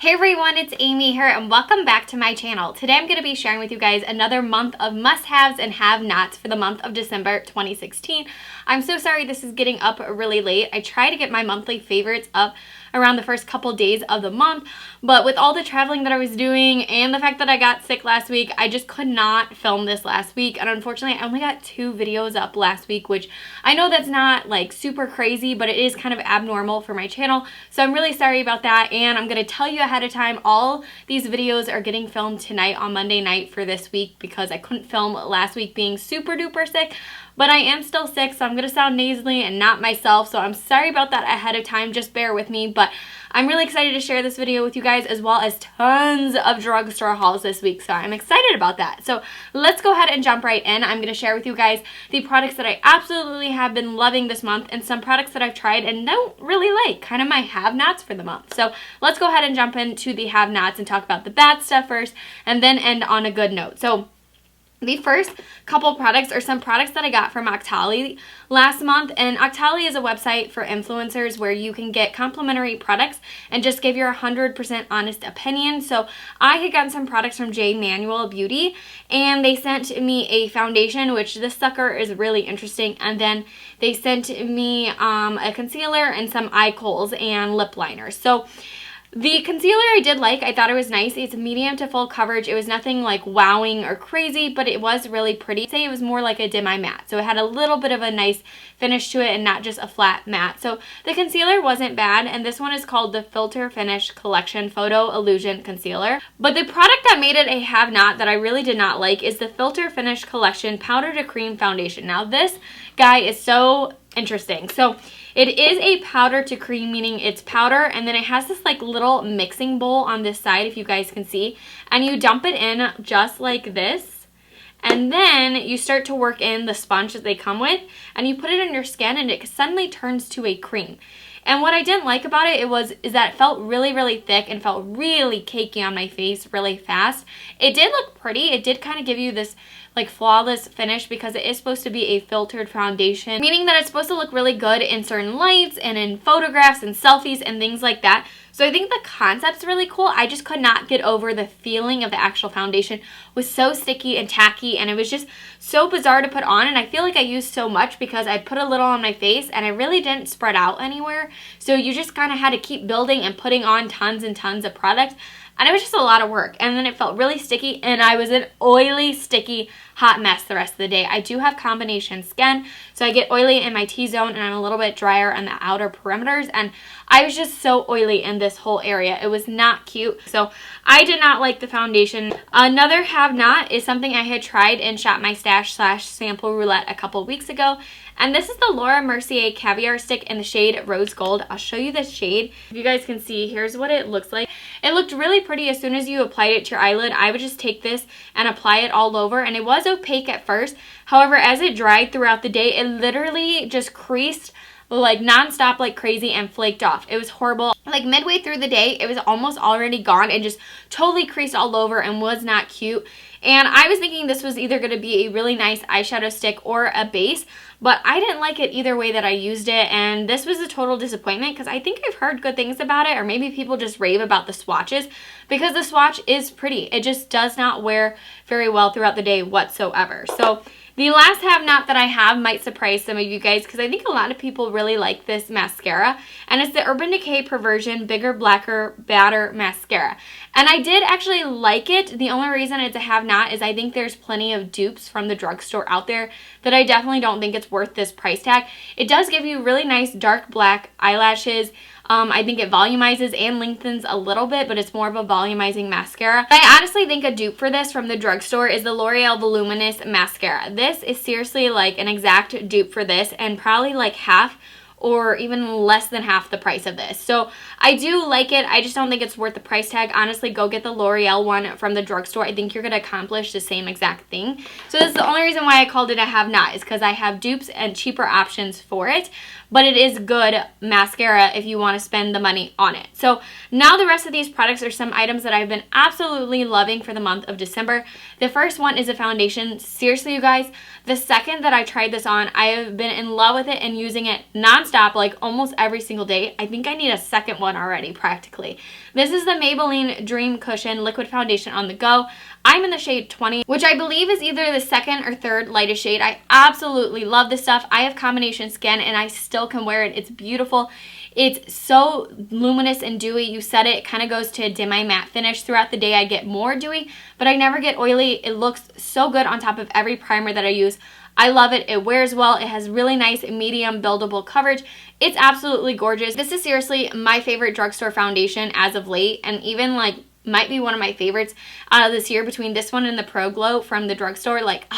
Hey everyone, it's Amy here and welcome back to my channel. Today I'm going to be sharing with you guys another month of must-haves and have-nots for the month of December 2016. I'm so sorry this is getting up really late. I try to get my monthly favorites up around the first couple days of the month, but with all the traveling that I was doing and the fact that I got sick last week, I just could not film this last week, and unfortunately I only got 2 videos up last week, which I know that's not like super crazy, but it is kind of abnormal for my channel, so I'm really sorry about that. And I'm going to tell you ahead of time, all these videos are getting filmed tonight on Monday night for this week because I couldn't film last week being super duper sick. But I am still sick, so I'm going to sound nasally and not myself, so I'm sorry about that ahead of time. Just bear with me, but I'm really excited to share this video with you guys, as well as tons of drugstore hauls this week, so I'm excited about that. So let's go ahead and jump right in. I'm going to share with you guys the products that I absolutely have been loving this month and some products that I've tried and don't really like, kind of my have-nots for the month. So let's go ahead and jump into the have-nots and talk about the bad stuff first, and then end on a good note. So the first couple products are some products that I got from Octoly last month, and Octoly is a website for influencers where you can get complimentary products and just give your 100% honest opinion. So I had gotten some products from J Manual Beauty, and they sent me a foundation, which this sucker is really interesting, and then they sent me a concealer and some eye kohls and lip liners. So the concealer I did like. I thought it was nice. It's medium to full coverage. It was nothing like wowing or crazy, but it was really pretty. I'd say it was more like a demi-matte. So it had a little bit of a nice finish to it and not just a flat matte. So the concealer wasn't bad, and this one is called the Filter Finish Collection Photo Illusion Concealer. But the product that made it a have-not that I really did not like is the Filter Finish Collection Powder to Cream Foundation. Now this guy is so interesting. So it is a powder to cream, meaning it's powder, and then it has this like little mixing bowl on this side, if you guys can see, and you dump it in just like this, and then you start to work in the sponge that they come with, and you put it on your skin, and it suddenly turns to a cream. And what I didn't like about it is that it felt really, really thick and felt really cakey on my face really fast. It did look pretty. It did kind of give you this like flawless finish because it is supposed to be a filtered foundation, meaning that it's supposed to look really good in certain lights and in photographs and selfies and things like that. So I think the concept's really cool. I just could not get over the feeling of the actual foundation. It was so sticky and tacky, and it was just so bizarre to put on, and I feel like I used so much because I put a little on my face and I really didn't spread out anywhere. So you just kind of had to keep building and putting on tons and tons of product. And it was just a lot of work, and then it felt really sticky, and I was an oily, sticky, hot mess the rest of the day. I do have combination skin, so I get oily in my T-zone, and I'm a little bit drier on the outer perimeters, and I was just so oily in this whole area. It was not cute, so I did not like the foundation. Another have-not is something I had tried in Shop My Stash / Sample Roulette a couple weeks ago, and this is the Laura Mercier Caviar Stick in the shade Rose Gold. I'll show you this shade. If you guys can see, here's what it looks like. It looked really pretty as soon as you applied it to your eyelid. I would just take this and apply it all over, and it was opaque at first. However, as it dried throughout the day, it literally just creased like nonstop like crazy and flaked off. It was horrible. Like midway through the day, it was almost already gone and just totally creased all over and was not cute. And I was thinking this was either going to be a really nice eyeshadow stick or a base, but I didn't like it either way that I used it, and this was a total disappointment because I think I've heard good things about it, or maybe people just rave about the swatches because the swatch is pretty. It just does not wear very well throughout the day whatsoever. So the last have-not that I have might surprise some of you guys because I think a lot of people really like this mascara, and it's the Urban Decay Perversion Bigger Blacker Badder Mascara. And I did actually like it. The only reason it's a have-not is I think there's plenty of dupes from the drugstore out there that I definitely don't think it's worth this price tag. It does give you really nice dark black eyelashes. I think it volumizes and lengthens a little bit, but it's more of a volumizing mascara. I honestly think a dupe for this from the drugstore is the L'Oreal Voluminous Mascara. This is seriously like an exact dupe for this, and probably like half or even less than half the price of this. So I do like it. I just don't think it's worth the price tag. Honestly, go get the L'Oreal one from the drugstore. I think you're going to accomplish the same exact thing. So this is the only reason why I called it a have-not, is because I have dupes and cheaper options for it. But it is good mascara if you want to spend the money on it. So now the rest of these products are some items that I've been absolutely loving for the month of December. The first one is a foundation. Seriously, you guys, the second that I tried this on, I have been in love with it and using it nonstop nonstop, like almost every single day. I think I need a second one already, practically. This is the Maybelline Dream Cushion Liquid Foundation on the go. I'm in the shade 20, which I believe is either the second or third lightest shade. I absolutely love this stuff. I have combination skin and I still can wear it. It's beautiful. It's so luminous and dewy. You said it kind of goes to a demi matte finish. Throughout the day I get more dewy, but I never get oily. It looks so good on top of every primer that I use. I love it. It wears well. It has really nice medium buildable coverage. It's absolutely gorgeous. This is seriously my favorite drugstore foundation as of late, and even like might be one of my favorites out of this year between this one and the Pro Glow from the drugstore. Like,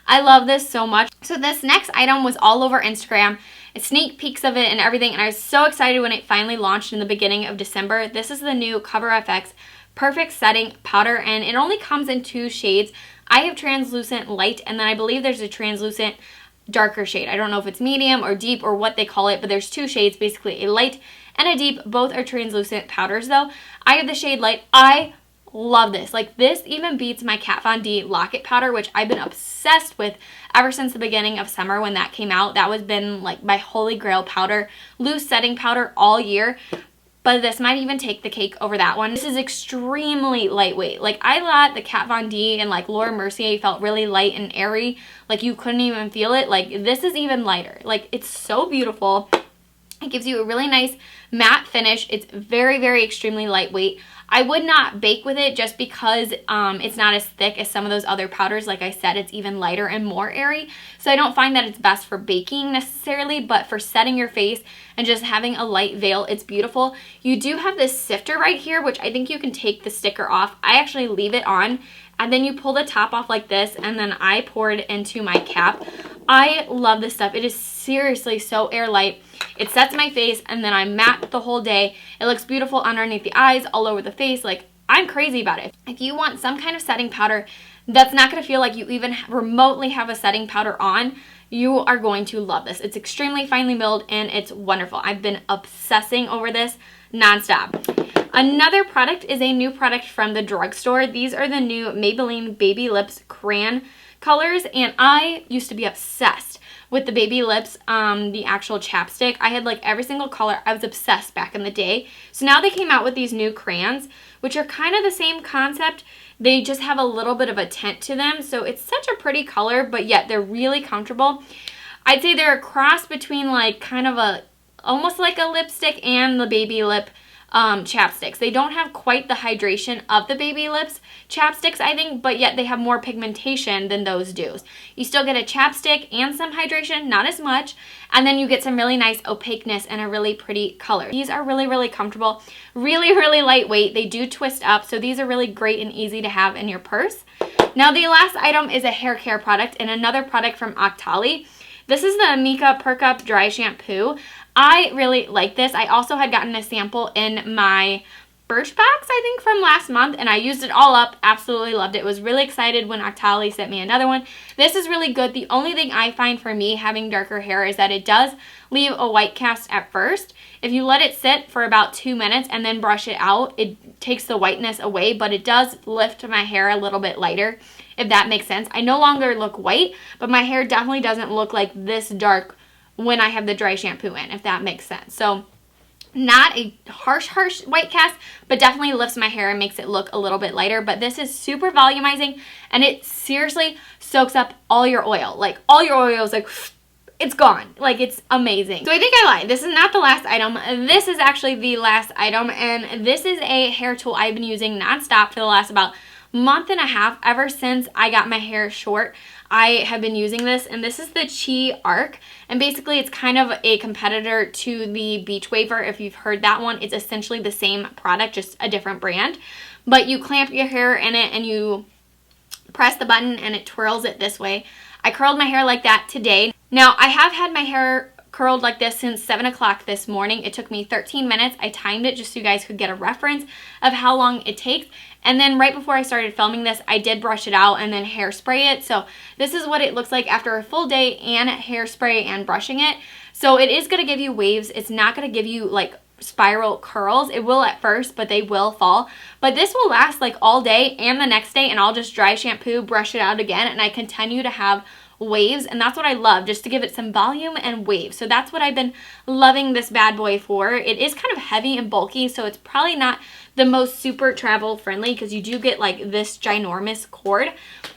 I love this so much. So this next item was all over Instagram. Sneak peeks of it and everything, and I was so excited when it finally launched in the beginning of December. This is the new Cover FX Perfect Setting Powder, and it only comes in 2 shades. I have translucent light, and then I believe there's a translucent darker shade. I don't know if it's medium or deep or what they call it, but there's 2 shades, basically a light and a deep. Both are translucent powders though. I have the shade light. I love this. Like, this even beats my Kat Von D Locket powder, which I've been obsessed with ever since the beginning of summer when that came out. That was been like my holy grail powder, loose setting powder all year. But this might even take the cake over that one. This is extremely lightweight. Like, I thought the Kat Von D and like Laura Mercier felt really light and airy. Like, you couldn't even feel it. Like, this is even lighter. Like, it's so beautiful. It gives you a really nice matte finish. It's very, very extremely lightweight. I would not bake with it just because it's not as thick as some of those other powders. Like I said, it's even lighter and more airy. So I don't find that it's best for baking necessarily, but for setting your face and just having a light veil, it's beautiful. You do have this sifter right here, which I think you can take the sticker off. I actually leave it on, and then you pull the top off like this, and then I pour it into my cap. I love this stuff. It is seriously so airlight. It sets my face, and then I'm matte the whole day. It looks beautiful underneath the eyes, all over the face. Like, I'm crazy about it. If you want some kind of setting powder that's not going to feel like you even remotely have a setting powder on, you are going to love this. It's extremely finely milled, and it's wonderful. I've been obsessing over this nonstop. Another product is a new product from the drugstore. These are the new Maybelline Baby Lips Crayon colors, and I used to be obsessed with the Baby Lips, the actual chapstick. I had like every single color. I was obsessed back in the day. So now they came out with these new crayons, which are kind of the same concept. They just have a little bit of a tint to them. So it's such a pretty color, but yet they're really comfortable. I'd say they're a cross between like kind of a, almost like a lipstick and the Baby Lip chapsticks. They don't have quite the hydration of the Baby Lips chapsticks, I think, but yet they have more pigmentation than those do. You still get a chapstick and some hydration, not as much, and then you get some really nice opaqueness and a really pretty color. These are really, really comfortable, really, really lightweight. They do twist up, so these are really great and easy to have in your purse. Now, the last item is a hair care product and another product from Octoly. This is the Mika Perk Up Dry Shampoo. I really like this. I also had gotten a sample in my Birchbox, I think, from last month, and I used it all up. Absolutely loved it. Was really excited when Octoly sent me another one. This is really good. The only thing I find for me having darker hair is that it does leave a white cast at first. If you let it sit for about 2 minutes and then brush it out, it takes the whiteness away, but it does lift my hair a little bit lighter, if that makes sense. I no longer look white, but my hair definitely doesn't look like this dark when I have the dry shampoo in, if that makes sense. So not a harsh white cast, but definitely lifts my hair and makes it look a little bit lighter. But this is super volumizing, and it seriously soaks up all your oil. Like, all your oil is like, it's gone. Like, it's amazing. So I think I lied. This is not the last item. This is actually the last item, and this is a hair tool I've been using nonstop for the last about month and a half. Ever since I got my hair short, I have been using this, and this is the Chi Arc, and basically it's kind of a competitor to the Beach Waver. If you've heard that one, it's essentially the same product, just a different brand, but you clamp your hair in it and you press the button and it twirls it this way. I curled my hair like that today. Now, I have had my hair curled like this since 7 o'clock this morning. It took me 13 minutes. I timed it just so you guys could get a reference of how long it takes. And then right before I started filming this, I did brush it out and then hairspray it. So this is what it looks like after a full day and hairspray and brushing it. So it is going to give you waves. It's not going to give you like spiral curls. It will at first, but they will fall. But this will last like all day and the next day, and I'll just dry shampoo, brush it out again, and I continue to have waves, and that's what I love, just to give it some volume and waves. So that's what I've been loving this bad boy for. It is kind of heavy and bulky, so it's probably not the most super travel friendly because you do get like this ginormous cord,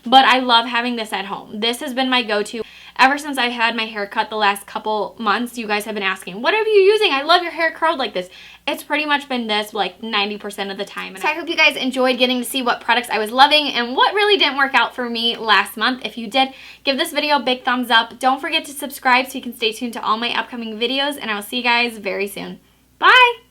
but I love having this at home. This has been my go-to ever since I had my hair cut the last couple months. You guys have been asking, what are you using? I love your hair curled like this. It's pretty much been this like 90% of the time. So I hope you guys enjoyed getting to see what products I was loving and what really didn't work out for me last month. If you did, give this video a big thumbs up. Don't forget to subscribe so you can stay tuned to all my upcoming videos, and I will see you guys very soon. Bye!